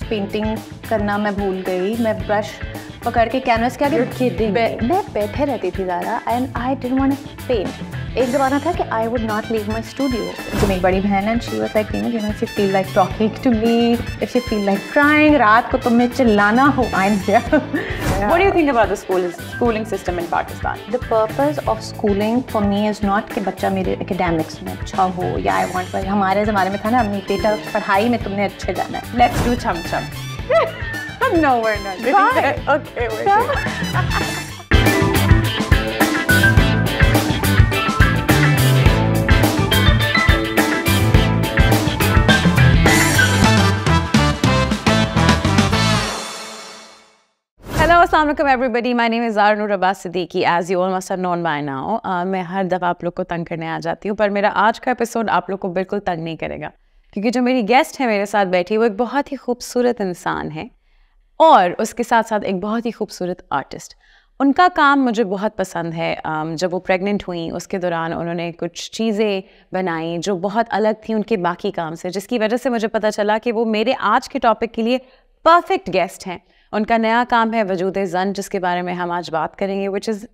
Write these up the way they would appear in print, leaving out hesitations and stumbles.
Painting करना मैं भूल गई। मैं ब्रश पकड़ के कैनवस के आगे मैं बैठे रहती थी ज़ारा, and I didn't want to paint. एक ज़माना था कि I would not leave my studio. तो मेरी बड़ी बहन and she was like, you know, if you feel like talking to me, if you feel like crying, रात को तुम्हें चिल्लाना हो, I am here. What do you think about the schooling system in Pakistan? The purpose of schooling for me is not कि बच्चा मेरे academics में अच्छा हो या I want, पर हमारे ज़माने में था ना, अपनी बेटा पढ़ाई में तुमने अच्छे जाना है। Let's do chum chum. No, we're not doing that. Okay, we're doing. Hello, Assalamualaikum everybody. My name is Zara Noor Abbas Siddiqui. As you all must have known by now, मैं हर दफ़ा आप लोग को तंग करने आ जाती हूँ, पर मेरा आज का एपिसोड आप लोग को बिल्कुल तंग नहीं करेगा, क्योंकि जो मेरी गेस्ट है मेरे साथ बैठी, वो एक बहुत ही खूबसूरत इंसान है और उसके साथ साथ एक बहुत ही खूबसूरत आर्टिस्ट। उनका काम मुझे बहुत पसंद है। जब वो प्रेग्नेंट हुई उसके दौरान उन्होंने कुछ चीज़ें बनाई जो बहुत अलग थी उनके बाकी काम से, जिसकी वजह से मुझे पता चला कि वो मेरे आज के टॉपिक के लिए परफेक्ट गेस्ट हैं। उनका नया काम है वजूद ज़न, जिसके बारे में हम आज बात करेंगे, which is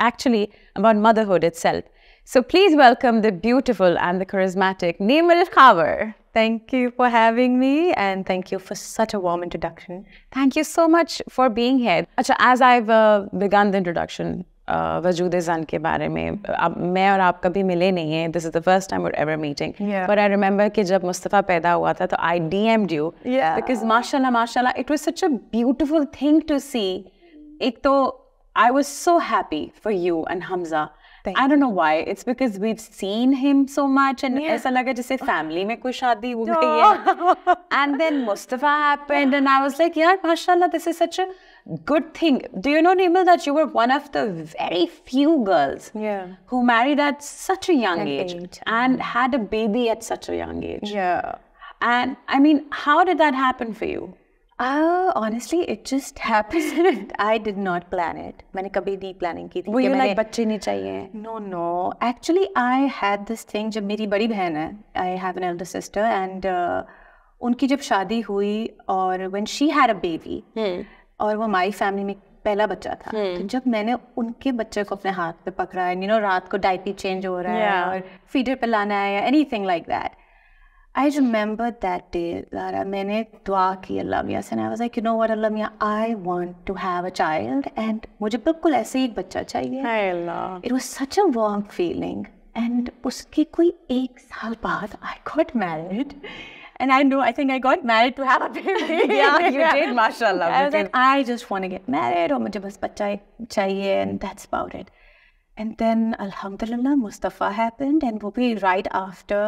actually about motherhood itself. So please welcome the beautiful and the charismatic Neem Al-Khawer. Thank you for having me and thank you for such a warm introduction. Thank you so much for being here. अच्छा, as I've begun the introduction, वजूद ज़न के बारे में, अब मैं और आप कभी मिले नहीं हैं. This is the first time we're ever meeting. Yeah. But I remember कि जब मुस्तफ़ा पैदा हुआ था तो I DM'd you. Yeah. Because mashallah, it was such a beautiful thing to see. एक तो I was so happy for you and Hamza. I don't know why. It's because we've seen him so much and ऐसा लगा जैसे family में कोई शादी हो गई है. And then Mustafa happened and I was like, yeah, mashallah, this is such a good thing. Do you know, Neemal, that you were one of the very few girls who married at such a young age and had a baby at such a young age. Yeah. And I mean, how did that happen for you? Honestly, it just happened. I did not plan it. मैंने कभी नहीं planning की थी. Were you like बच्चे नहीं चाहिए? No. Actually, I had this thing. जब मेरी बड़ी बहन है, I have an elder sister, and उनकी जब शादी हुई और when she had a baby, और वो हमारी family में पहला बच्चा था, तो जब मैंने उनके बच्चे को अपने हाथ पे पकड़ा है, you know, रात को diaper change हो रहा है और feeder पे लाना है या anything like that. I remember that day, Zara, मैंने दुआ की अल्लाह मियाँ से, and I was like, you know what, अल्लाह मियाँ, I want to have a child, and मुझे बिल्कुल ऐसे ही एक बच्चा चाहिए. Hey Allah. It was such a warm feeling, and उसके कोई एक साल बाद I got married, and I think I got married to have a baby. Yeah, you did, mashallah. I was like, I just want to get married, और मुझे बस बच्चा चाहिए, and that's about it. And then, alhamdulillah, Mustafa happened, and वो भी right after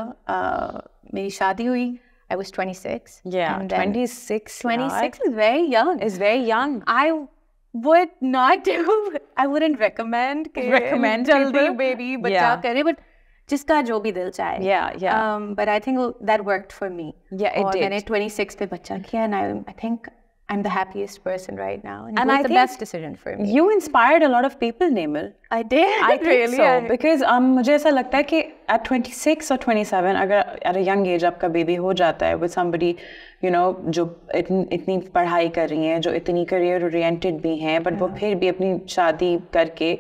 मेरी शादी हुई. I was 26. Yeah, 26. 26 is very young. Is very young. I would not do. I wouldn't recommend जल्दी baby बच्चा करे, but जिसका जो भी दिल चाहे. Yeah. But I think that worked for me. Yeah, it और did. मैंने 26 पे बच्चा किया, and I think I'm the happiest person right now, and it And was I the think best decision for me. You inspired a lot of people, Neemal. I did. I think really. so. Because मुझे ऐसा लगता है कि at 26 or 27, अगर at a young age आपका baby हो जाता है with somebody, you know, जो इतनी पढ़ाई कर रही हैं, जो इतनी career oriented भी हैं, but वो फिर भी अपनी शादी करके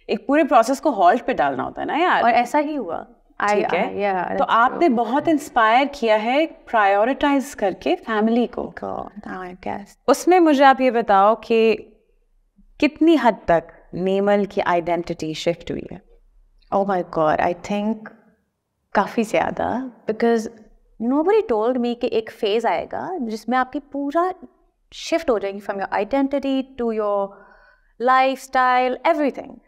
एक पूरे process को halt पे डालना होता है ना यार. और ऐसा ही हुआ. ठीक है. तो आपने बहुत इंस्पायर किया है प्रायोरिटाइज करके फैमिली को. I guess. उसमें मुझे आप ये बताओ कि कितनी हद तक नीमल की आइडेंटिटी शिफ्ट हुई है? Oh my God, I think काफ़ी ज़्यादा, because nobody told me कि एक phase आएगा जिसमें आपकी पूरा shift हो जाएगी from your identity to your lifestyle, everything.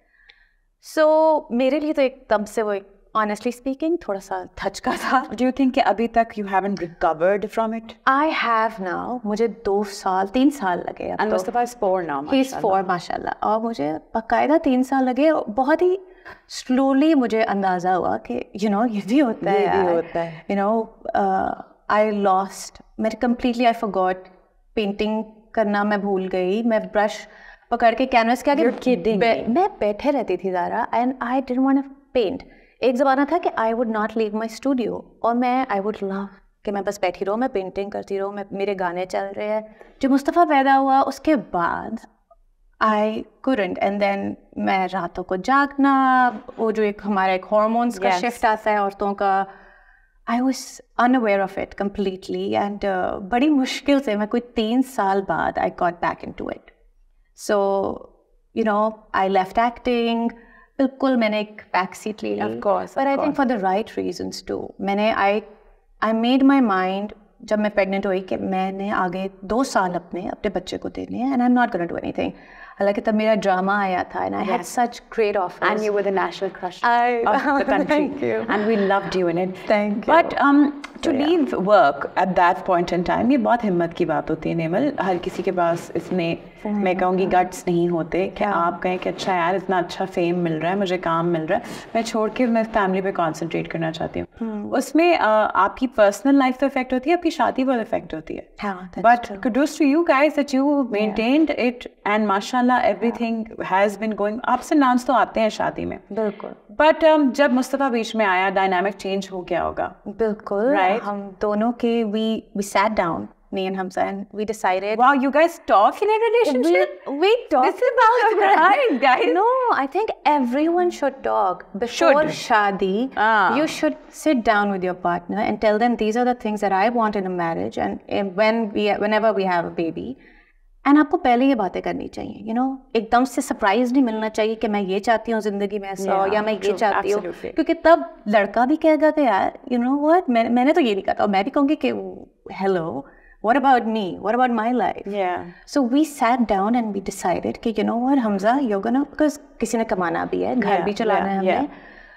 So मेरे लिए तो एकदम से वो honestly speaking थोड़ा सा धचका था. Do you think कि अभी तक you haven't recovered from it? I have now. मुझे 3 साल लगे. And Mustafa is 4 now. He's 4 माशाल्लाह. और मुझे बाकायदा 3 साल लगे. बहुत ही slowly मुझे अंदाज़ा हुआ कि you know ये भी होता है. You know, I lost. मैं completely I forgot. Painting करना मैं भूल गई. मैं brush पकड़ के canvas के आगे मैं बैठे रहती थी Zaara, and I didn't want to paint. एक ज़माना था कि I would not leave my studio, और मैं I would love कि मैं बस बैठी रहूँ, मैं पेंटिंग करती रहूँ, मेरे गाने चल रहे हैं. जब मुस्तफ़ा पैदा हुआ उसके बाद I couldn't, and then मैं रातों को जागना, वो जो एक हमारा एक हार्मोन्स का शिफ्ट आता है औरतों का, I was unaware of it completely, and बड़ी मुश्किल से मैं कोई 3 साल बाद I got back into it. So you know, I left acting. बिल्कुल मैंने एक बैक सीट ली. Of course, but I think for the right reasons too. मैंने I made my mind जब मैं प्रेग्नेंट हुई कि मैंने आगे 2 साल अपने बच्चे को देने हैं, and I'm not going to do anything. हालांकि तब मेरा ड्रामा आया था, and I had such great offers. And you were the national crush of the country. Thank you. And we loved you in it. Thank you. But to leave work at that point in time, ये बहुत हिम्मत की बात होती है नेमल. हर किसी के पास इसने मैं कहूँगी गट्स नहीं होते कि आप कहें कि अच्छा यार इतना अच्छा फेम मिल रहा है, मुझे काम मिल रहा है, मैं छोड़ के मैं फैमिली पे कॉन्सेंट्रेट करना चाहती हूँ. उसमें आपकी पर्सनल लाइफ तो इफेक्ट होती है, आपकी शादी पर इफेक्ट होती है. But kudos to you guys that you maintained it, and mashallah everything has been going. ups and downs तो आते हैं शादी में. बिल्कुल. But जब मुस्तफ़ा बीच में आया, डायनामिक चेंज हो गया होगा. बिल्कुल. Right. हम दोनों के we sat down, me and Hamza, and we decided. Wow, you guys talk in a relationship? We talked This is about right, guys. No, I think everyone should talk before shadi. You should sit down with your partner and tell them these are the things that I want in a marriage, and whenever we have a baby. And आपको पहले ये बातें करनी चाहिए, you know, एकदम से surprise नहीं मिलना चाहिए कि मैं ये चाहती हूँ जिंदगी में ऐसा हो, या मैं ये चाहती हूँ, क्योंकि तब लड़का भी कहेगा कि यार you know what, मैंने तो ये नहीं कहा, और मैं भी कहूँगी कि hello, what about me, what about my life? So we sat down and we decided कि you know what, Hamza, you're gonna, because किसी ने कमाना भी है, घर भी चलाना है हमें.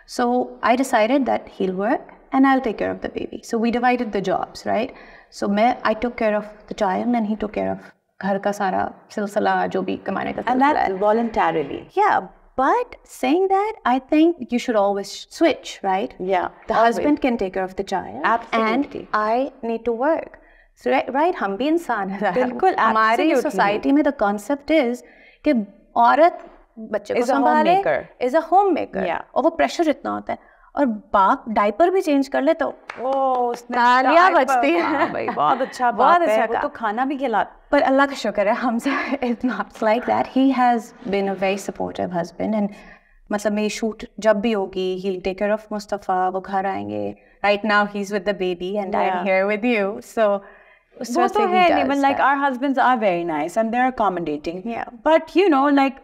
So I decided that he'll work and I'll take care of the baby. So we divided the jobs, right? So I took care of the child and he took care of घर का सारा सिलसिला जो भी कमाने का सिलसिला है. And that's voluntarily. Yeah, but saying that, I think you should always switch, right? Yeah. The husband can take care of the child. Absolutely. And I need to work. So, right, हम भी इंसान हैं. बिल्कुल. हमारी society में the concept is कि औरत बच्चे को संभाले is a homemaker. Yeah. और वो प्रेशर इतना होता है, और बाप डायपर भी चेंज कर ले तो तालियां बजती हैं. भाई बहुत अच्छा, बहुत अच्छा. वो तो खाना भी खिलाता. पर अल्लाह का शुक्र है, Hamza is not like that. He has been a very supportive husband, and मतलब मेरी शूट जब भी होगी, he'll take care of Mustafa, वो घर आएंगे. Right now he's with the baby and I'm here with you. So वो तो है नहीं, like our husbands are very nice and they're accommodating. Yeah. But you know, like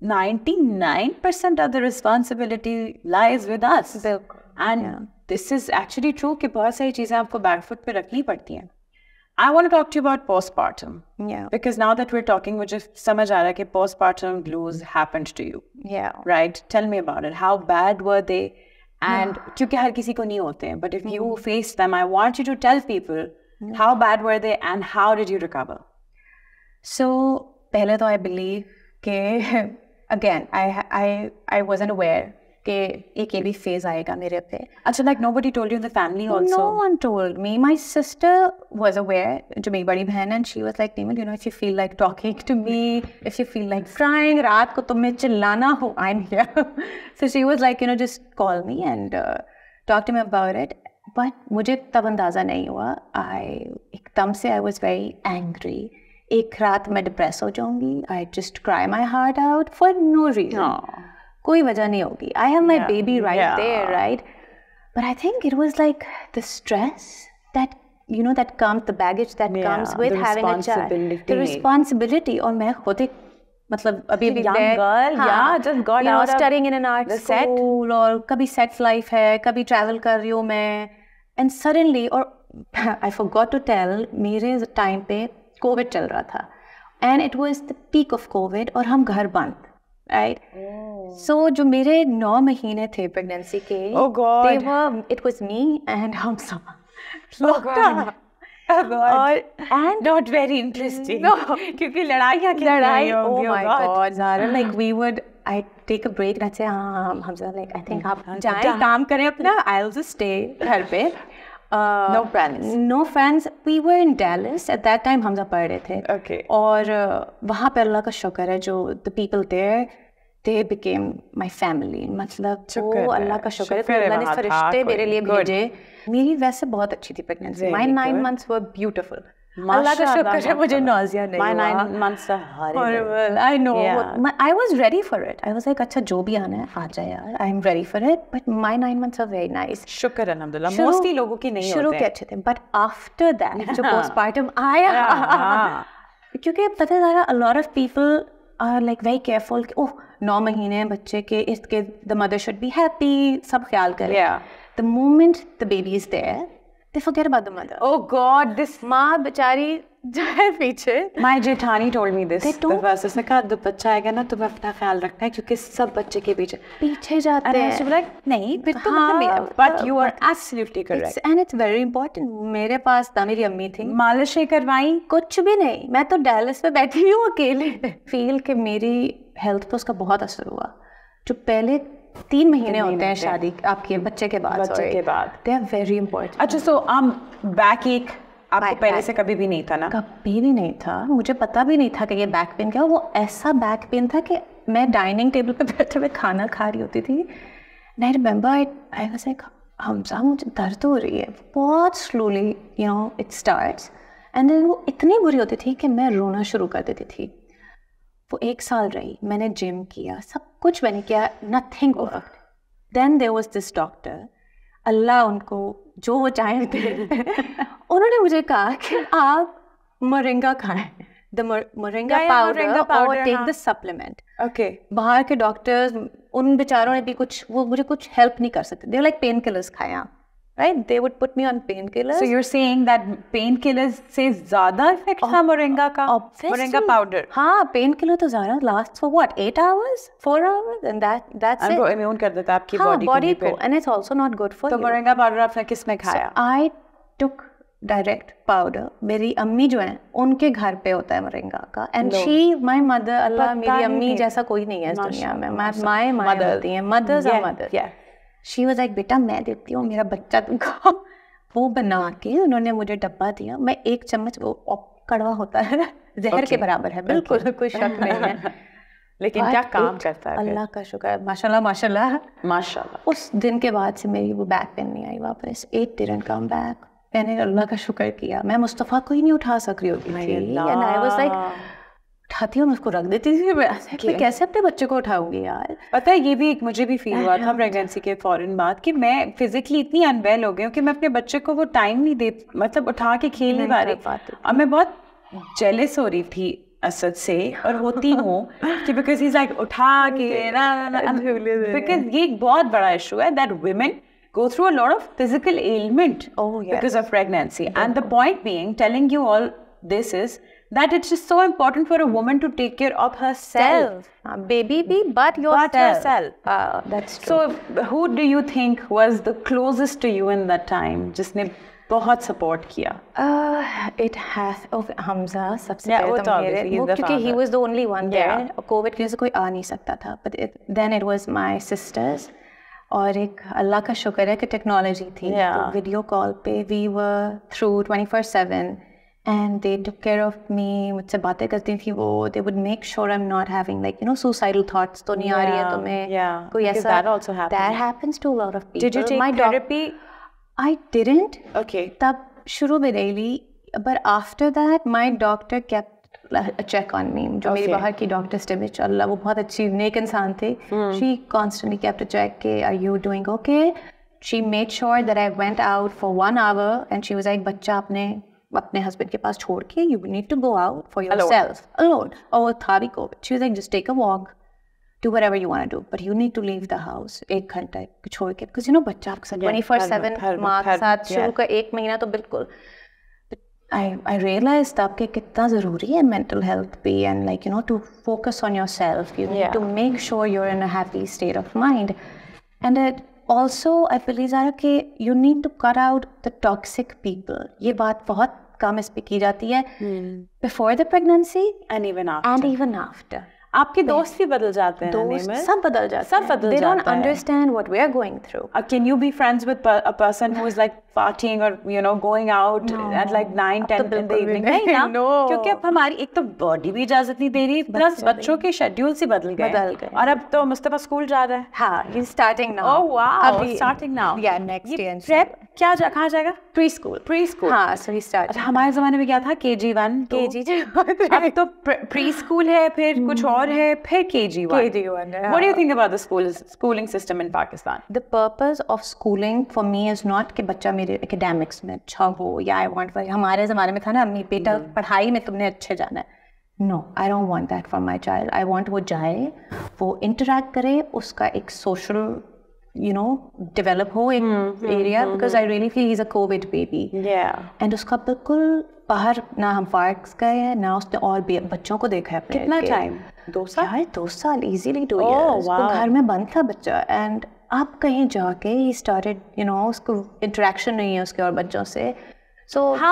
99% of the responsibility lies with us. बिल्कुल. And this is actually true कि बहुत सारी चीजें आपको back foot पे रखनी पड़ती हैं. I want to talk to you about postpartum. Yeah. Because now that we're talking, मुझे समझ आ रहा है कि postpartum blues happened to you. Yeah. Right? Tell me about it. How bad were they? And क्योंकि हर किसी को नहीं होते हैं, but if you face them, I want you to tell people how bad were they and how did you recover? So पहले तो I believe कि again I wasn't aware कि एक ये भी phase आएगा मेरे पे. अच्छा, like nobody told you in the family also? No one told me. My sister was aware, जो मेरी बड़ी बहन है, and she was like, Nemal, you know, if you feel like talking to me, if you feel like crying, रात को तुम्हें चिल्लाना हो, I'm here. So she was like, you know, just call me and talk to me about it. But मुझे तब अंदाज़ा नहीं हुआ. एकदम से I was very angry. एक रात मैं डिप्रेस हो जाऊंगी. I just cry my heart out for no reason. कोई वजह नहीं होगी. I have my baby right there, right? But I think it was like the stress that, you know, that comes, the baggage that comes with having a child. The responsibility. और मैं खुद एक मतलब अभी भी young girl, just got you know, out studying in an art school, और कभी set life है, कभी travel कर रही हूँ मैं, and suddenly, और I forgot to tell, मेरे time पे COVID चल रहा था, and it was the peak of COVID, और हम घर बंद, right? So जो मेरे 9 महीने थे pregnancy के, oh God, it was me and Hamza. Oh God. Oh God. And not very interesting. No, क्योंकि लड़ाइयाँ कितनी oh my God, Zara, like we would, I'd take a break and I'd say, Hamza, like I think आप जाएं काम करें अपना, I'll just stay घर पे. No friends. No friends. We were in Dallas at that time. Hamza पढ़ रहे थे. Okay. और वहाँ पे अल्लाह का शुक्र है जो the people there, they became my family. मतलब शुक्र वो है, अल्लाह का शुक्र है शुक्र है अल्लाह ने वहाँ था फरिश्ते कोई, मेरे लिए good. भेजे. मेरी वैसे बहुत अच्छी थी pregnancy. Very My 9 good. months were beautiful. अल्लाह का शुक्र है मुझे nausea नहीं My हुआ. 9 months are horrible. I know. Yeah. I was ready for it. I was like अच्छा जो भी आना है आ जाए यार. I'm ready for it. But my 9 months are very nice. शुक्र है अल्हम्दुलिल्लाह. Mostly लोगों की नहीं होते. शुरू के अच्छे थे. But after that जो postpartum आया क्योंकि पता है a lot of people are like very careful कि ओह 9 महीने बच्चे के इसके the mother should be happy सब ख्याल करें. Yeah. The moment the baby is there they forget about the mother. Oh God, this माँ बेचारी जाए पीछे. My जेठानी told me this. They don't. उसने कहा जब बच्चा आएगा ना तुम्हें अपना ख्याल रखना है क्योंकि सब बच्चे के पीछे जाते हैं. And I was like नहीं फिर तो मतलब but you are absolutely correct. And it's very important. मेरे पास था मेरी अम्मी थी. मालिशें करवाई कुछ भी नहीं. मैं तो डैलस में बैठी हूँ अकेले. फील कि मेरी हेल्थ पर उसका बहुत असर हुआ. जो पहले 3 महीने होते हैं शादी आपके बच्चे के बाद. They are very important. अच्छा so बैक एक आपको पहले से कभी भी नहीं था ना? कभी भी नहीं था. मुझे पता भी नहीं था कि ये बैक पेन क्या. वो ऐसा बैक पेन था कि मैं डाइनिंग टेबल पे बैठे हुए खाना खा रही होती थी. And I remember I was like Hamza मुझे दर्द हो रही है. बहुत slowly you know it starts. And then वो इतनी बुरी होती थी कि मैं रोना शुरू कर देती थी. वो 1 साल रही. मैंने जिम किया. सब कुछ मैंने किया. Nothing worked. Then there was this doctor. अल्लाह उनको जो वो चाहे थे उन्होंने मुझे कहा कि आप मोरिंगा खाएं. The moringa powder or take the supplement. Okay. बाहर के डॉक्टर्स उन बेचारों ने भी वो मुझे कुछ हेल्प नहीं कर सकते. They were like painkillers खाएं आप. Right? They would put me on painkillers. So you're saying that painkillers से ज़्यादा effect था मोरिंगा का? Moringa powder. हाँ, painkiller तो ज़्यादा lasts for what? 8 hours? 4 hours? And that's it. वो immune कर देता है आपकी body को. And it's also not good for you. तो मोरिंगा powder आपने किस में खाया? So I took direct powder. मेरी अम्मी जो है उनके घर पे होता है मोरिंगा का. And my mother, अल्लाह मेरी अम्मी जैसा कोई नहीं है इस दुनिया में. माएँ होती हैं. Mothers are mothers. Yeah. She was like बेटा मैं देती हूँ मेरा बच्चा तुम खाओ. वो बना के उन्होंने मुझे डब्बा दिया. मैं 1 चम्मच वो कड़वा होता है जहर के बराबर है. बिल्कुल कोई शक नहीं है. लेकिन क्या काम करता है? अल्लाह का शुक्र है. माशाल्लाह माशाल्लाह माशाल्लाह. उस दिन के बाद से मेरी वो बैक पेन नहीं आई वापस. It didn't come back. मैंने अल्लाह का शुक्र किया. मैं मुस्तफ़ा को ही नहीं उठा सक रही होती थी. And I was like उठाती हूँ मैं उसको रख देती थी. मैं कैसे अपने बच्चे को उठाऊंगी यार. पता है ये भी एक मुझे भी फील हुआ था प्रेगनेंसी के फौरन बाद कि मैं फिजिकली इतनी अनवेल हो गई हूँ कि मैं अपने बच्चे को वो टाइम नहीं दे मतलब उठा के खेल नहीं पा रही. और मैं बहुत जेलस हो रही थी असद से और होती हूँ कि बिकॉज ही लाइक उठा के बिकॉज ये एक बहुत बड़ा इशू है that women go through a lot of physical ailment because of pregnancy. And the point being, telling you all this is that it's just so important for a woman to take care of herself. Baby bhi, but yourself. That's true. So who do you think was the closest to you in that time? जिसने बहुत support किया? It has Hamza सबसे पहले तो मेरे क्योंकि he was the only one there. COVID की वजह से कोई आ नहीं सकता था. But then it was my sisters. और एक अल्लाह का शुक्र है कि टेक्नोलॉजी थी. तो वीडियो कॉल पे we were through 24/7 and they took care of me. मुझसे बातें करती थी वो. They would make sure I am not having like you know suicidal thoughts तो नहीं आ रही है तुम्हें कोई ऐसा. That happens to a lot of people. Did you take therapy? I didn't. Okay. तब शुरू में daily but after that my doctor kept a check on me. जो मेरी बाहर की डॉक्टर स्टिमिच अल्लाह वो बहुत अच्छी नेक इंसान थे. She constantly kept a check के are you doing okay? She made sure that I went out for 1 hour and she was like बच्चा अपने husband के पास छोड़ के you need to go out for yourself alone. और वो था भी COVID. She was like just take a walk, do whatever you want to do, but you need to leave the house 1 घंटा छोड़ के because you know बच्चा आपके साथ 24/7 माँ के साथ शुरू का 1 महीना तो बिल्कुल. I realized तब कि कितना ज़रूरी है mental health भी and like you know to focus on yourself. You need to make sure you're in a happy state of mind. And it also I believe ज़रा कि you need to cut out the toxic people. ये बात बहुत कम इस पे की जाती है. Before the pregnancy and even after. आपके दोस्त भी बदल जाते हैं. दोस्त सब बदल जाते हैं. They don't understand what we are going through. Can you be friends with a person who is like partying or going out at like 9-10 in the evening. नहीं ना, क्योंकि अब हमारी एक तो बॉडी भी इजाजत नहीं दे रही, प्लस बच्चों के शेड्यूल से बदल गए और अब तो मुस्तफा स्कूल जा रहा है. हाँ, he's starting now. Oh wow, starting now. Yeah, next year. Prep कहाँ जाएगा? Preschool. हाँ, so he started. हमारे ज़माने में क्या था? KG1, KG2. अब तो preschool है, फिर कुछ और है, फिर KG1. What do you think about the schooling system in Pakistan? The purpose of schooling for me is not कि बच्चा मेरे academics में अच्छा हो या I want हमारे ज़माने में था ना, मेरी बेटा पढ़ाई में तुमने अच्छे जाना है. No, I don't want that for my child. I want वो जाए, वो interact करे, उसका एक social develop हो एक area, because I really feel he's a COVID baby. Yeah. And उसका बिल्कुल बाहर ना हम पार्क्स गए हैं ना उसने और बच्चों को देखा है. कितना टाइम? 2 साल? यार 2 साल easily 2 years. वो घर में बंद था बच्चा, and अब कहीं जाके he started उसको interaction नहीं है उसके और बच्चों से. So how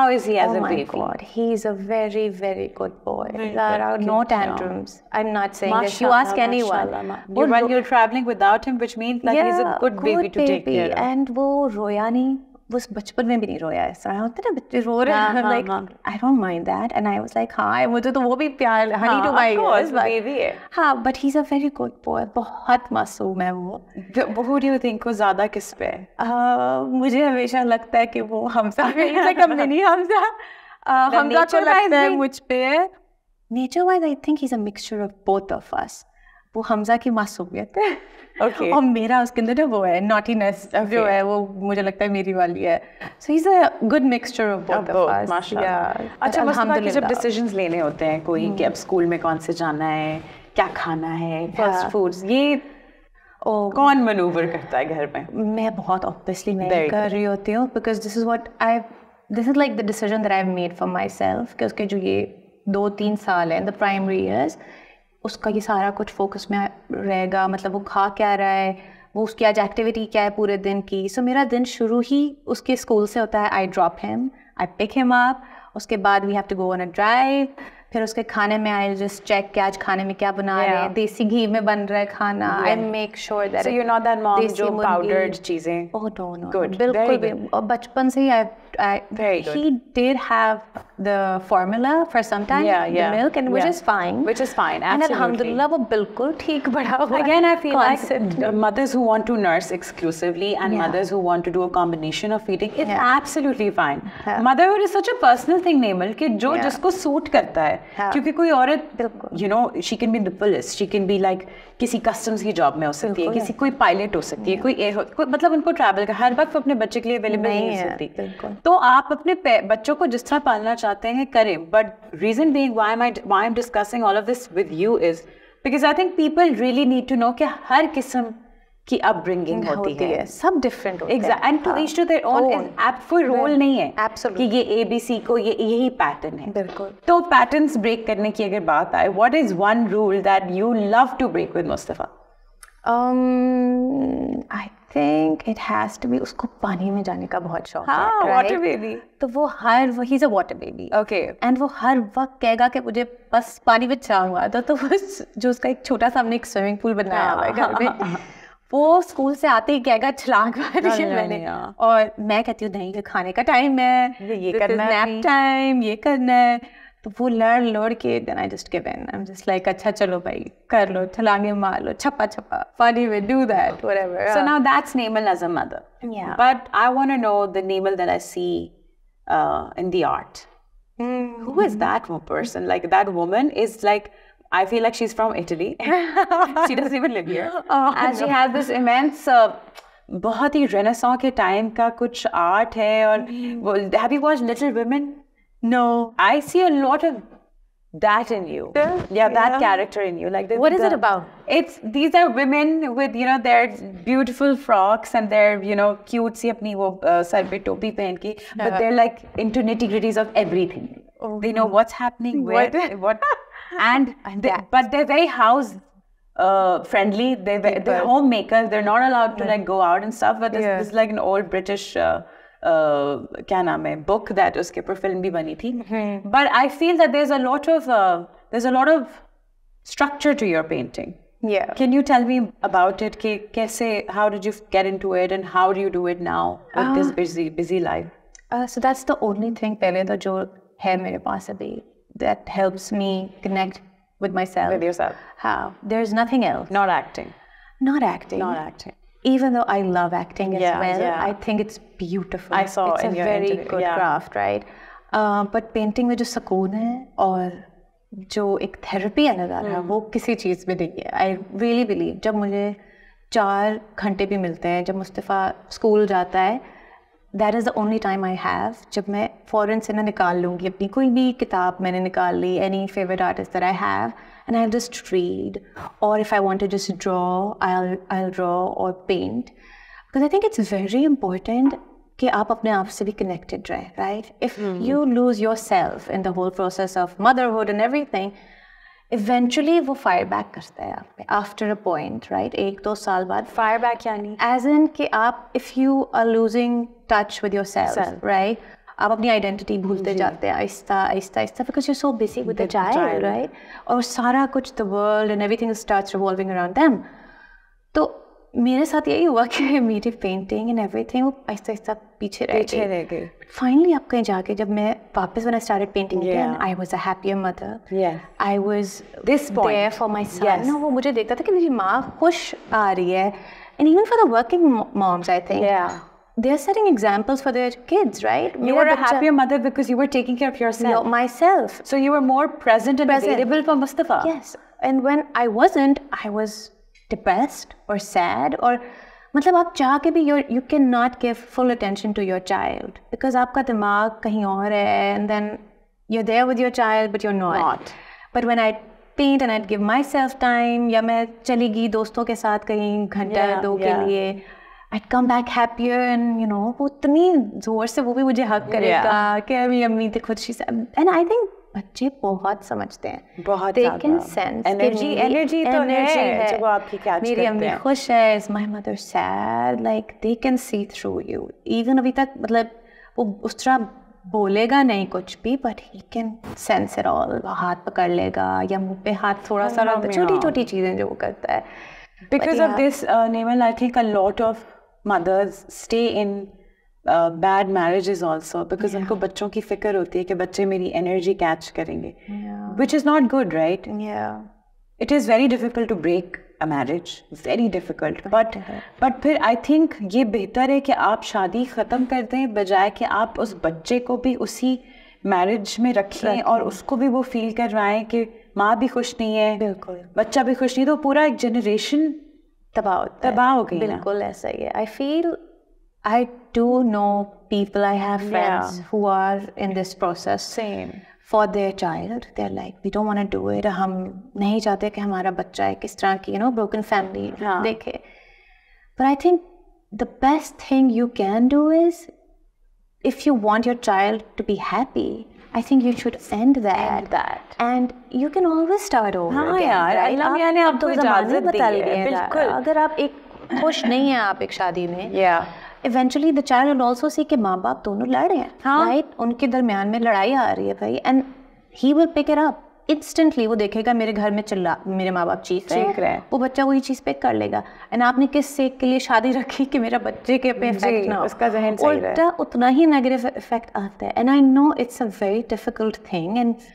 is he as a baby? Oh my God, he's a very, very good boy. No tantrums. I'm not saying this. You ask anyone. When you're traveling without him, which means that he's a good baby to take care of. And वो रोया नहीं. वो बचपन में भी नहीं रोया. ऐसा होता है ना, बच्चे रो रहे हैं. Like I don't mind that. And I was like, हाँ, मुझे तो वो भी प्यार, honey to my ears. Baby है. हाँ, but he's a very good boy. बहुत मासूम है वो. Who do you think को ज़्यादा किस पे? मुझे हमेशा लगता है कि वो हमसा है. He's like a mini हमसा. हमसा को लगता है मुझ पे. Nature-wise, I think he's a mixture of both of us. वो हमजा की मासूमियत है. Okay. और मेरा उसके अंदर वो है naughtiness जो है वो मुझे लगता है मेरी वाली है. So he's a good mixture of both of us. माशाल्लाह. अच्छा, मुस्तफा के जब decisions लेने होते हैं कोई कि अब स्कूल में कौन से जाना है, क्या खाना है, fast foods, ये कौन मैनूवर करता है घर में? मैं बहुत obviously मैं कर रही होती हूँ, because this is like the decision that I've made for myself कि उसके जो ये 2-3 साल हैं, the primary years, उसका ये सारा कुछ फोकस में रहेगा. मतलब वो खा क्या रहा है, वो उसकी आज एक्टिविटी क्या है पूरे दिन की. सो मेरा दिन शुरू ही उसके स्कूल से होता है. I drop him, I pick him up, उसके बाद we have to go on a drive. फिर उसके खाने में आई जस्ट चेक कि आज खाने में क्या बना रहे हैं. देसी घी में बन रहा है खाना. I make sure that so you know that mom जो पाउडर्ड चीजें. ओह नो, बिल्कुल भी. और बचपन से ही he did have the formula for some time, the milk, and which is fine, absolutely. And alhamdulillah वो बिल्कुल ठीक बड़ा हुआ. Again, I feel like mothers who want to nurse exclusively and mothers who want to do a combination of feeding, it's absolutely fine. Motherhood is such a personal thing, Nemal, कि जो जिसको suit करता है. क्योंकि कोई औरत she can be the police, she can be like किसी customs की जॉब में हो सकती है, किसी कोई पायलट हो सकती है, कोई मतलब उनको ट्रैवल का हर वक्त अपने बच्चे के लिए अवेलेबल नहीं हो सकती. तो आप अपने बच्चों को जिस तरह पालना चाहते हैं करें. But reason being why I'm discussing all of this with you is because I think people really need to know कि हर किस्म की अपब्रिंगिंग होती है. सब डिफरेंट होते हैं. Exactly. And to each to their own. कोई रोल नहीं है. Absolutely. कि ये ABC को यही पैटर्न है. बिल्कुल. तो पैटर्न्स ब्रेक करने की अगर बात आए, what is one rule that you love to break with Mustafa? I think it has to be उसको पानी में जाने का बहुत शौक है. हाँ, water baby. तो वो he's a water baby. Okay. And वो हर वक्त कहेगा कि मुझे बस पानी में जाऊंगा. तो वो जो उसका एक छोटा सा हमने एक स्विमिंग पूल बनाया हुआ है घर में, वो स्कूल से आते ही कहेगा छलांग मारी है मैंने. और मैं कहती हूँ नहीं, ये खाने का टाइम है, ये करना है, नैप टाइम, ये करना है. तो वो लड़ के then I just give in. I'm just like अच्छा चलो भाई कर लो, छलांगे मार लो, छप्पा पानी में, do that, whatever. So now that's Nemal as a mother. Yeah. But I want to know the Nemal that I see in the art. Who is that one person? Like that woman is like, I feel like she's from Italy. She doesn't even live here. And she has this immense बहुत ही Renaissance के time का कुछ art है. और have you watched Little Women? No. I see a lot of that in you. That character in you. Like what is it about? These are women with their beautiful frocks and their cute सी अपनी वो sir पे टोपी पहन के, but they're like into nitty-gritties of everything. They know what's happening, what but they're very house friendly. They're homemakers. They're not allowed to like go out and stuff. But this is like an old British क्या नाम है book that उसके ऊपर film भी बनी थी. But I feel that there's a lot of structure to your painting. Yeah. Can you tell me about it? कि कैसे, how did you get into it and how do you do it now with this busy life? So that's the only thing पहले तो जो है मेरे पास अभी that helps me connect with myself. With yourself. How? There's nothing else. Not acting. Not acting. Not acting. Even though I love acting as well, I think it's beautiful. I saw it's in a your very interview. good craft, right? But painting में जो सुकून है और जो एक therapy है ना वो किसी चीज़ में नहीं है. I really believe जब मुझे 4 घंटे भी मिलते हैं, जब मुस्तफ़ा स्कूल जाता है, that is the only time I have. जब मैं फ़ौरन से ना निकाल लूँगी अपनी कोई भी किताब मैंने निकाल ली, any favorite artist that I have, and I'll just read. Or if I want to just draw, I'll draw or paint. Because I think it's very important कि आप अपने आप से भी connected रहे, right? If you lose yourself in the whole process of motherhood and everything, eventually वो fire back करता है आप पे after a point, right? 1-2 साल बाद Fire back यानी? As in कि आप if you are losing touch with yourself, right? आप अपनी आइडेंटिटी भूलते जाते हैं Aahista Aahista because you're so busy with the child, right? और सारा कुछ the world and everything starts revolving around them. तो मेरे साथ यही हुआ कि मेरी पेंटिंग एंड एवरीथिंग वो आहिस्ता आहिस्ता पीछे रह गई. Finally आप कहीं जाके जब मैं वापस when I started painting again, I was a happier mother. I was there for my son. No, वो मुझे देखता था कि मेरी माँ खुश आ रही है. And even for the working moms, I think. They are setting examples for their kids, right? You were a happier mother because you were taking care of yourself. Myself. So you were more present and available for Mustafa. Yes. And when I wasn't, I was depressed or sad or मतलब आप चाह के भी you cannot give full attention to your child because आपका दिमाग कहीं और है and then you're there with your child but you're not. But when I paint and I'd give myself time या मैं चली गई दोस्तों के साथ कहीं घंटा 2 के लिए I'd come back happier and you know वो इतनी जोर से वो भी मुझे हक करेगा कि अभी अम्मी तो खुद शी and I think बच्चे बहुत समझते हैं बहुत they can sense energy तो है जो वो आपकी कैच करते हैं. मेरी अम्मी खुश है is my mother sad like they can see through you even अभी तक मतलब वो उस तरह बोलेगा नहीं कुछ भी but he can sense it all. हाथ पकड़ लेगा या मुंह पे हाथ थोड़ा सा रखता छोटी-छोटी चीजें जो वो करता है. Because of this, Nemal, I think a lot of mothers stay in bad marriages also because उनको बच्चों की फिक्र होती है कि बच्चे मेरी energy catch करेंगे, which is not good, right? It is very difficult to break a marriage, very difficult. But फिर I think ये बेहतर है कि आप शादी ख़त्म कर दें बजाय कि आप उस बच्चे को भी उसी मैरिज में रखें और उसको भी वो फील करवाएं कि माँ भी खुश नहीं है, बिल्कुल बच्चा भी खुश नहीं, तो पूरा एक जनरेशन तबाह हो गई. बिल्कुल ऐसा ही है. I feel I do know people, I have friends who are in this process. Same. For their child, they're like, we don't want to do it. हम नहीं चाहते कि हमारा बच्चा है किस तरह की broken family देखे. But I think the best thing you can do is, if you want your child to be happy, I think you should end that. And you can always start over again. हाँ यार, अल्लाह मियाँ ने आपको इजाज़त दी है. बिल्कुल. अगर आप एक खुश नहीं हैं आप एक शादी में, eventually the child will also see कि माँ बाप दोनों लड़ रहे हैं, right? उनके दरमियान में लड़ाई आ रही है भाई, and he will pick it up instantly. वो देखेगा मेरे घर में मेरे माँ बाप चीख रहे हैं, वो बच्चा वही चीज़ पिक कर लेगा. and आपने किस से के लिए शादी रखी कि मेरा बच्चे के पे इफेक्ट ना हो, उसका ज़हन सही रहे, उल्टा उतना ही नेगेटिव इफेक्ट आता है. and I know it's a very difficult thing and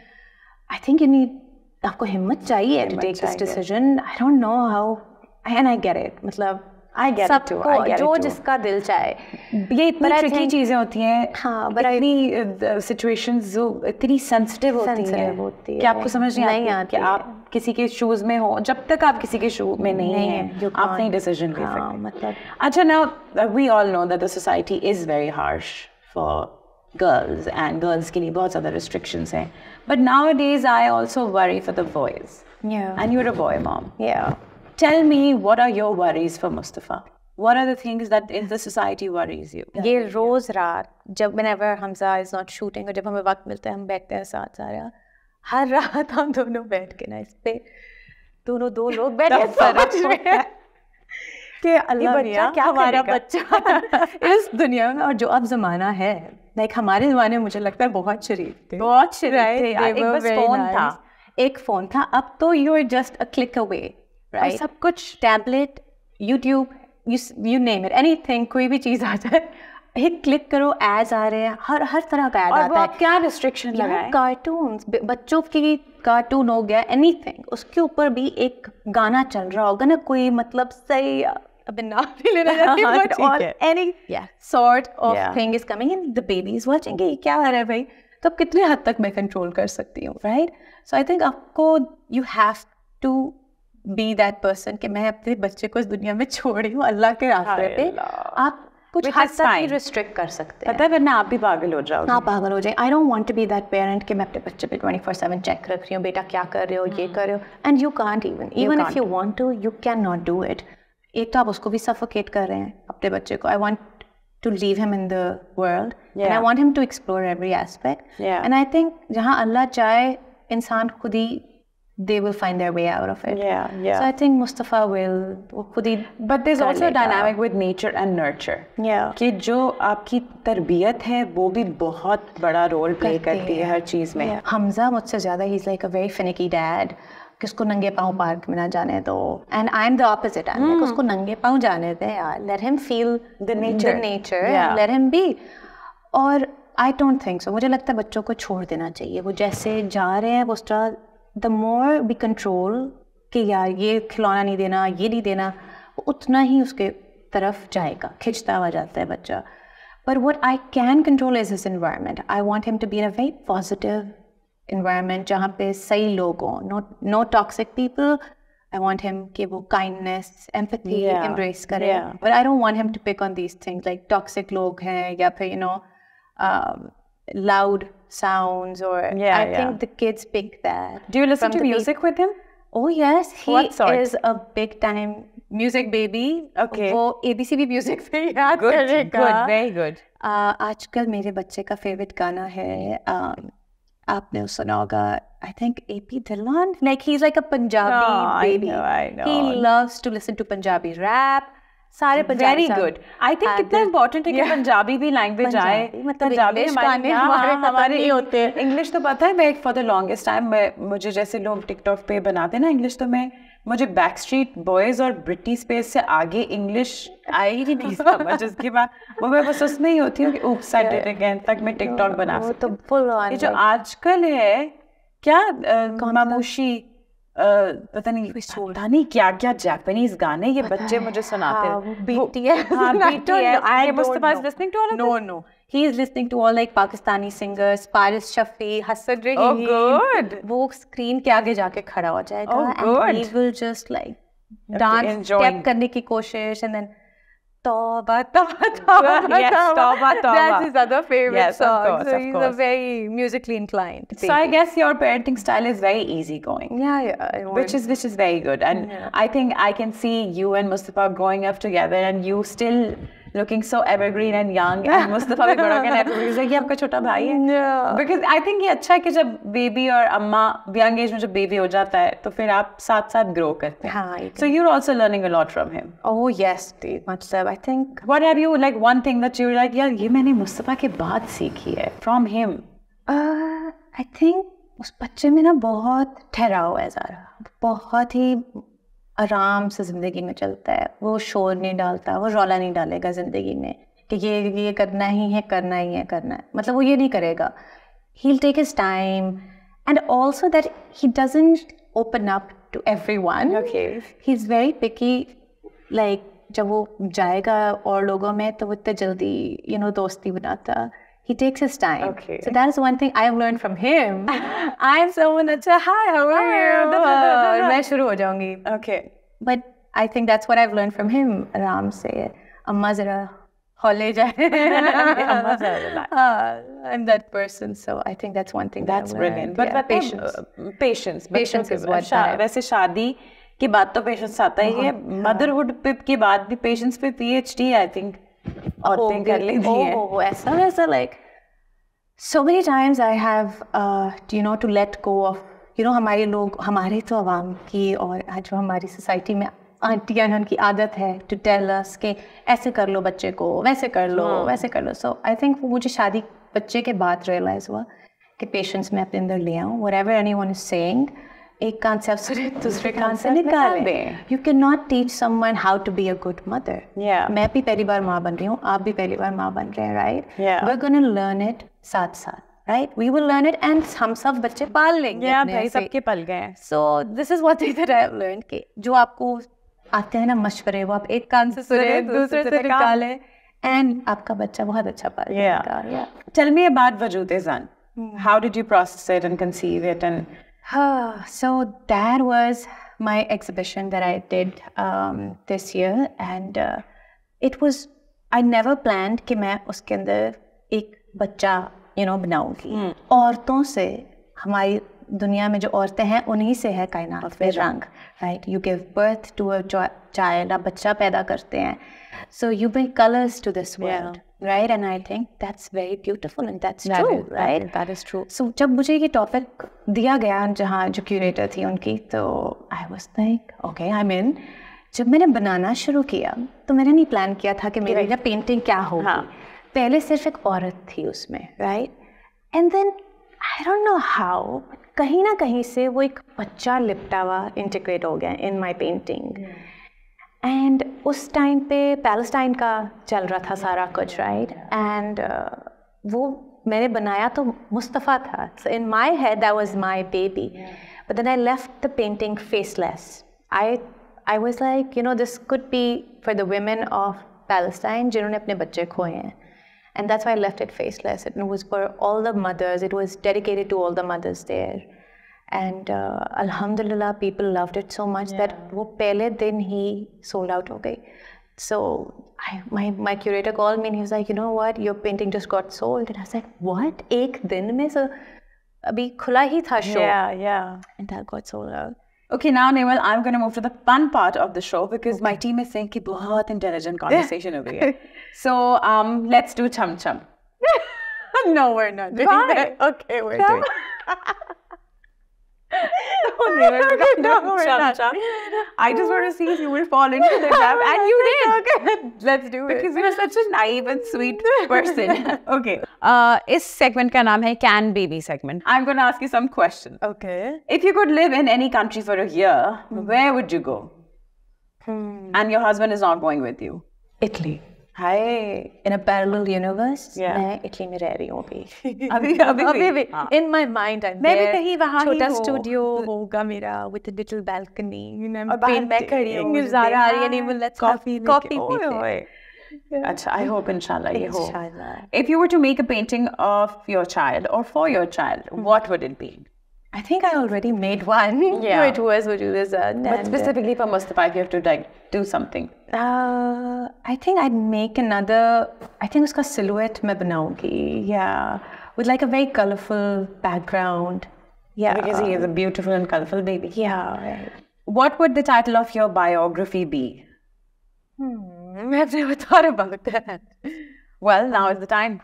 I think you need, आपको हिम्मत चाहिए to take this decision. I don't know how, and I get it. मतलब I get it too. I get जो it too. जिसका दिल चाहे. ये इतनी tricky चीजें होती हैं. हाँ, but इतनी situations जो इतनी sensitive होती हैं कि आपको समझ नहीं आती कि आप किसी के shoes में हो. जब तक आप किसी के shoes में नहीं हैं, आप नहीं decision ले सकते. मतलब अच्छा, now we all know that the society is very harsh for girls and girls के लिए बहुत ज़्यादा restrictions हैं. But nowadays I also worry for the boys. And you're a boy mom. Tell me, what are your worries for Mustafa? What are the things that in the society worries you? ये रोज रात जब whenever Hamza is not shooting और जब हमें वक्त मिलता है हम बैठते हैं साथ सारे, हर रात हम दोनों बैठ के ना इस पे दोनों 2 लोग बैठ के समझ रहे हैं कि अल्लाह बच्चा क्या हमारा बच्चा इस दुनिया में. और जो अब ज़माना है, लाइक हमारे ज़माने में मुझे लगता है बहुत शरीफ थे, एक बस फ़ोन था, एक फ़ोन था. अब तो you're just a click away, right? सब कुछ tablet, YouTube, you name it, anything, कोई भी चीज़ आ जाए, हिट क्लिक करो, एड्स आ रहे हैं, हर तरह का एड आता है। क्या रिस्ट्रिक्शन लगाए? कार्टून्स, बच्चों की कार्टून हो गया, एनीथिंग, उसके ऊपर भी एक गाना चल रहा होगा ना, कोई मतलब सही, अब नाम नहीं लेना चाहती, but on any sort of thing is coming and the baby is watching, ये क्या आ रहा है भाई, तो कितने हद तक मैं कंट्रोल कर सकती हूँ, राइट? सो आई थिंक आपको you have to be that person कि मैं अपने बच्चे को इस दुनिया में छोड़ी हूँ अल्लाह के रास्ते पे। आप कुछ हद तक ही रिस्ट्रिक्ट कर सकते हैं, पता है, वरना आप भी पागल हो जाओगे। आप पागल हो जाए। I don't want to be that parent कि मैं अपने बच्चे पे 24/7 चेक रख रही हूँ, बेटा क्या कर रहे हो, ये कर रहे हो, and you can't even if you want to, you can not do it. एक तो आप उसको भी सफोकेट कर रहे हैं अपने बच्चे को। I want to leave him in the world, and I want him to explore every aspect, and I think जहाँ अल्लाह चाहे इंसान खुद ही they will find their way out of it. So I think Mustafa will खुद ही, but there's also a dynamic with nature and nurture, कि जो आपकी तरबियत है वो भी बहुत बड़ा रोल प्ले करती है हर चीज़ में। हमजा मुझसे ज़्यादा, he's like a very finicky dad, कि उसको नंगे पाँव पार्क में ना जाने दो, and I'm the opposite, I'm like उसको नंगे पाँव जाने दे यार, let him feel the nature, and let him be। और I don't think so, मुझे लगता है बच्चों को छोड़ देना चाहिए, वो जैसे जा रहे हैं वो तरह, the more we control कि यार ये खिलौना नहीं देना, ये नहीं देना, वो उतना ही उसके तरफ जाएगा, खिंचता हुआ जाता है बच्चा। But what I can control is his environment. I want him to be in a very positive environment जहाँ पे सही लोग हों, no toxic people. I want him कि वो kindness, empathy embrace करे. But I don't want him to pick on these things like toxic लोग हैं या फिर you know loud sounds or I think the kids pick that. Do you listen to music with him? Oh yes, he is a big time music baby. Okay. वो ABCD music से याद करेगा. Good, very good. आजकल मेरे बच्चे का favorite गाना है, आपने सुना होगा, I think AP Dhillon. Like he's like a Punjabi baby. I know. He loves to listen to Punjabi rap. सारे Punjabi Very good. I think कितना important है कि पंजाबी भी language आए। पंजाबी हमारे ही होते हैं। English तो पता है, मैं for the longest time मुझे जैसे लोग TikTok पे बनाते ना English, तो मुझे Backstreet Boys और Britney Spears से आगे English आई ही नहीं समझ। उसके बाद वो मैं बस उसमें ही होती हूँ कि oops I did it again, तक मैं TikTok बना सकती हूँ। तो full on। ये जो आजकल है क्या मामूशी पता नहीं क्या क्या जापानीज गाने ये बच्चे मुझे सुनाते हैं। BTS I Mustafa is listening to all of this? No. He is listening to all like Pakistani singers, Paris Shafi, Hassan Rahim. Oh good. वो स्क्रीन के आगे जाके खड़ा हो जाएगा। Oh good. And he will just like dance, step करने की कोशिश, and then Tauba. Yes, Tauba. That's his other favorite song. Of course, so he's a very musically inclined baby. So I guess your parenting style is very easygoing. Yeah. Which is very good. And I think I can see you and Mustafa growing up together, and you still looking so evergreen and young, and Mustafa भी बड़ा and evergreen. He's like ये आपका छोटा भाई है. Yeah. Because I think ये अच्छा है कि जब baby और अम्मा young age में जब baby हो जाता है तो फिर आप साथ साथ grow करते हैं. हाँ. So you're also learning a lot from him. Oh yes, much so. I think. What have you like one thing that you were like यार ये मैंने मुस्तफा के बाद सीखी है from him? I think उस बच्चे में ना बहुत ठहराव है ज़रा, बहुत ही आराम से ज़िंदगी में चलता है। वो शोर नहीं डालता, वो रौला नहीं डालेगा ज़िंदगी में कि ये करना ही है, करना ही है, करना है, मतलब वो ये नहीं करेगा। He'll take his time and also that he doesn't open up to everyone. Okay. He's very picky, like जब वो जाएगा और लोगों में तो वो इतने जल्दी दोस्ती बनाता। He takes his time. Okay. So that is one thing I've learned from him. I'm someone that's hi, how are you? मैं शुरू हो जाऊंगी. Okay. But I think that's what I've learned from him. आराम से अम्मा जरा हौले जाए. अम्मा जरा. I'm that person, so I think that's one thing. That's brilliant. But patience. Patience is what. वैसे शादी के बाद तो patience आता ही है. Motherhood के बाद भी patience पे PhD I think. औरतें कर लेती हैं। ऐसा like so many times I have to let go of हमारे तो आवाम की और जो हमारी सोसाइटी में आंटियां हैं उनकी आदत है to tell us कि ऐसे कर लो बच्चे को, वैसे कर लो। So I think वो मुझे शादी बच्चे के बाद realize हुआ कि patience मैं अपने अंदर ले आऊँ, whatever anyone is saying एक कान से आप सुने दूसरे कान से निकाले. You cannot teach someone how to be a good mother. मैं भी पहली बार माँ बन रही हूँ, आप भी पहली बार माँ बन रहे हैं, right? We're gonna learn it साथ साथ, right? We will learn it and हम सब बच्चे पाल लेंगे. भाई सबके पल गए. So this is what that I have learned कि जो आपको आते हैं ना मशवरे, वो आप एक कान से सुने दूसरे से निकाले, and आपका बच्चा बहुत अच्छा पाल लेगा. Tell me about Wajood-e-Zan. How did you process it and conceive it? And so that was my exhibition that I did this year, and it was, I never planned कि मैं उसके अंदर एक बच्चा बनाऊंगी. औरतों से, हमारी दुनिया में जो औरतें हैं उन्हीं से है कायनात में रंग, right? You give birth to a child, आप बच्चा पैदा करते हैं, so you bring colors to this world. Right, and I think that's very beautiful and that's true, right? That is true. So जब मुझे ये टॉपिक दिया गया जहाँ जो क्यूरेटर थी उनकी, तो I was like, okay, I'm in. जब मैंने बनाना शुरू किया तो मैंने नहीं प्लान किया था कि मेरी ना पेंटिंग क्या होगी. पहले सिर्फ एक औरत थी उसमें, right? And then I don't know how, कहीं ना कहीं से वो एक बच्चा लिपटा हुआ इंटीग्रेट हो गया in my painting. एंड उस टाइम पे पैलेस्टाइन का चल रहा था सारा कुछ, राइट? एंड वो मैंने बनाया तो मुस्तफ़ा था. So in my head that was my baby, but then I left the painting faceless. I was like, this could be for the women of Palestine जिन्होंने अपने बच्चे खोए हैं, and that's why I left it faceless. It was for all the mothers, it was dedicated to all the mothers there. And alhamdulillah, people loved it so much that वो पहले दिन ही sold out हो गई. So my curator called me and he was like, you know what, your painting just got sold. And I was like, what? एक दिन में? So अभी खुला ही था show. And that got sold out. Okay, now Neval, I'm going to move to the fun part of the show because my team is saying कि बहुत intelligent conversation over here. So let's do chum chum. No, we're not doing that. Okay, we're doing I just want to see if you will fall into the trap, and you did. Okay, let's do it. Because you're such a naive and sweet person. Okay. इस segment का नाम है Can Baby segment. I'm going to ask you some questions. Okay. If you could live in any country for a year, where would you go? And your husband is not going with you. Italy. Hi. In a parallel universe, मैं Italy में रह रही हूँ अभी. In my mind, मैं भी कहीं वहाँ ही छोटा स्टूडियो होगा मेरा with a little balcony. मैं खड़ी हूँ. ज़ारा आ रही है, नहीं let's coffee पीते. अच्छा, I hope inshallah ये हो. If you were to make a painting of your child or for your child, what would it be? I think I already made one. It was Wajood-e-Zan. But specifically for Mustafa, if you have to do something. I think I'd make another. I think उसका silhouette मैं बनाऊंगी. Yeah, with like a very colorful background. Yeah, because he is a beautiful and colorful baby. Yeah. Right. What would the title of your biography be? I've never thought about that. Well, now is the time.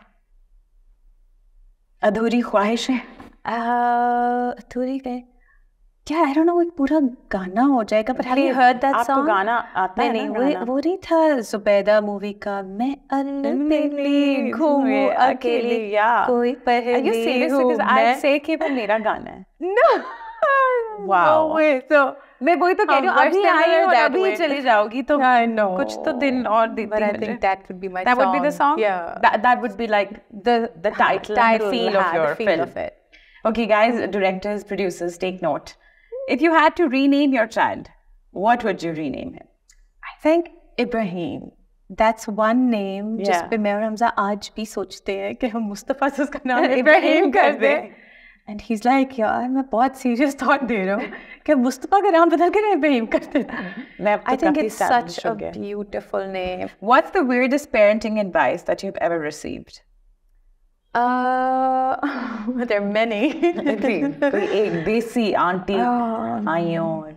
अधूरी ख्वाहिशें. अधूरी है क्या? I don't know, वो पूरा गाना हो जाएगा. But have you heard that song? आपको गाना आता है? नहीं, वो नहीं था ज़ुबैदा मूवी का. मैं अल्लू घूमूं अकेली कोई पहेली. Are you serious? Because I say कि वो मेरा गाना है. No. Wow. So मैं वही तो कह रही हूँ. अभी आई और अभी चली जाओगी तो कुछ तो दिन और देती. But I think that would be my song. That would be the song? Yeah. That would be like the title and the feel of your film. Okay, guys, directors, producers, take note. If you had to rename your child, what would you rename him? I think Ibrahim. That's one name. जिस पे मैं और हमजा आज भी सोचते हैं कि हम मुस्तफ़ा से उसका नाम इब्राहिम कर दें. And he's like, यार मैं बहुत serious thought दे रहा हूँ कि मुस्तफ़ा का नाम बदल कर इब्राहिम कर देता हूँ. I think it's such a beautiful name. What's the weirdest parenting advice that you've ever received? There are many. एक देसी आंटी आई और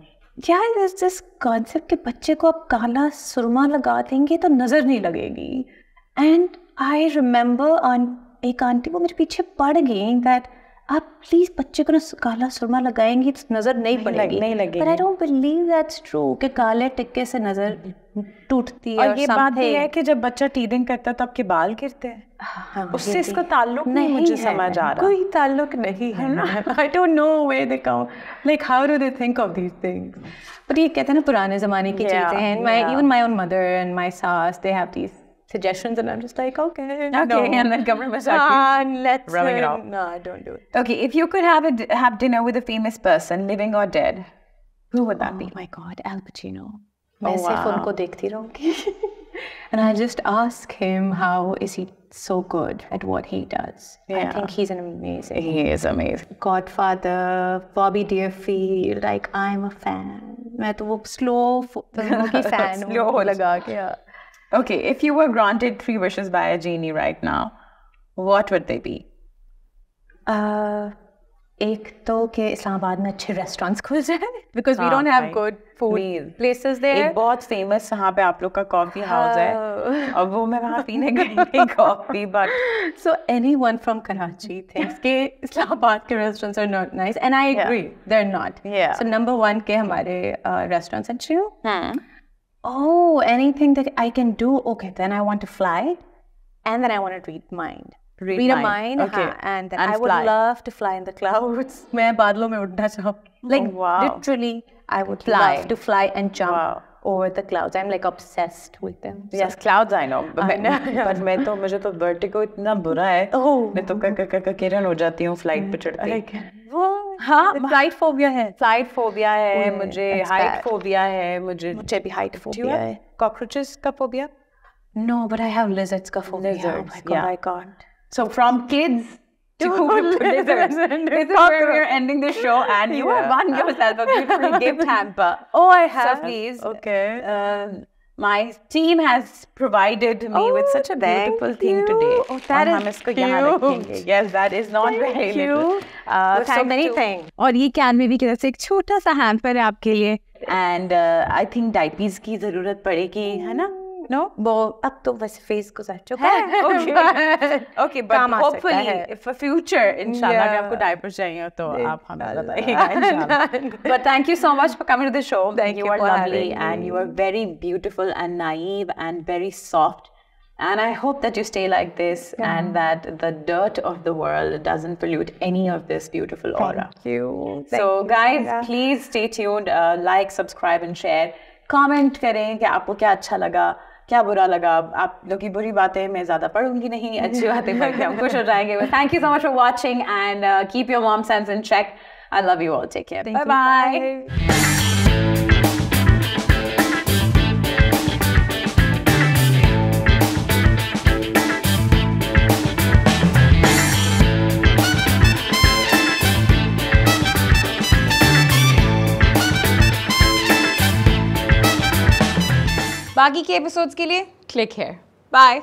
Yeah, there's this concept कि बच्चे को आप काला सुरमा लगा देंगे तो नजर नहीं लगेगी. And I remember एक आंटी वो मेरे पीछे पड़ गई that आप प्लीज बच्चे को ना काला सुरमा लगाएंगी तो नजर नहीं पड़ेगी, नहीं लगेगी। But I don't believe that's true कि काले टिक्के से नजर टूटती है। और ये बात भी है कि जब बच्चा टीदिंग करता है तो आपके बाल गिरते हैं, हाँ, उससे इसका ताल्लुक नहीं मुझे समझ आ रहा। कोई ताल्लुक नहीं है ना। I don't know where they come, like how do they think of these things? But ये कहते हैं ना पुराने ज़माने की चीज़ें हैं। Even my own mother and my sass, they have these suggestions and I'm just like, okay, and then government let's rubbing it off. No, I don't do it. Okay, if you could have dinner with a famous person, living or dead, who would that be? Oh my God, Al Pacino. मैं सिर्फ उनको देखती रहूँगी. And I just ask him, how is he so good at what he does? I think he's an amazing. He is amazing. Godfather, Bobby Deerfield, like I'm a fan. मैं तो वो slow फिल्मों की fan हूँ. Slow लगा के. Okay, if you were granted 3 wishes by a genie right now, what would they be? एक तो कि इस्लामाबाद में अच्छे रेस्टोरेंट्स खुल जाए because we don't have good food places there. एक बहुत famous वहाँ पे आप लोग का कॉफी हाउस है और वो मैं वहाँ पीने गई थी coffee, but so anyone from Karachi thinks कि इस्लामाबाद के restaurants are not nice and I agree they're not. So number 1 के हमारे restaurants and chill. Oh, anything that I can do, okay, then I want to fly and then I want to read mind. Read a mind, okay. And then I would love to fly in the clouds. मैं बादलों में उड़ना चाहूँ. Like literally, I would love to fly and jump over the clouds. I'm like obsessed with them. Yes, clouds I know. But मुझे तो vertigo इतना बुरा है. मैं तो किरण हो जाती हूँ flight पे चढ़ती. हाँ, flight phobia है. Flight phobia है मुझे, height phobia है मुझे भी height phobia है. Cockroaches का phobia? No, but I have lizards का phobia. Lizards, oh my God. So from kids to lizards. This is where we're ending the show, and you have won yourself a beautiful gift hamper. Oh, I have. So please. Okay. My team has provided me with such a beautiful thing today. Oh, that is cute. Yes, that is not very little. So many things. और ये can में भी की तरफ से एक छोटा सा हैम्पर है आपके लिए. And I think diapers की ज़रूरत पड़ेगी, है ना? No? वो अब तो वैसे फेस गुजर चुका है. Okay, but hopefully for future, inshallah, अगर आपको diapers चाहिए तो आप हमें बताइएगा, inshallah. But thank you so much for coming to the show. Thank you are for lovely and you are very beautiful and naive and very soft. And I hope that you stay like this and that the dirt of the world doesn't pollute any of this beautiful aura. Thank you. So guys, please stay tuned. Like, subscribe and share. Comment करें कि आपको क्या अच्छा लगा, क्या बुरा लगा. आप लोग की बुरी बातें मैं ज़्यादा पढ़ूंगी नहीं, अच्छी बातें पढ़ के हम खुश हो जाएंगे. Thank you so much for watching and keep your mom sense in check. I love you all. Take care. Bye-bye. बाकी के एपिसोड्स के लिए क्लिक हियर. बाय.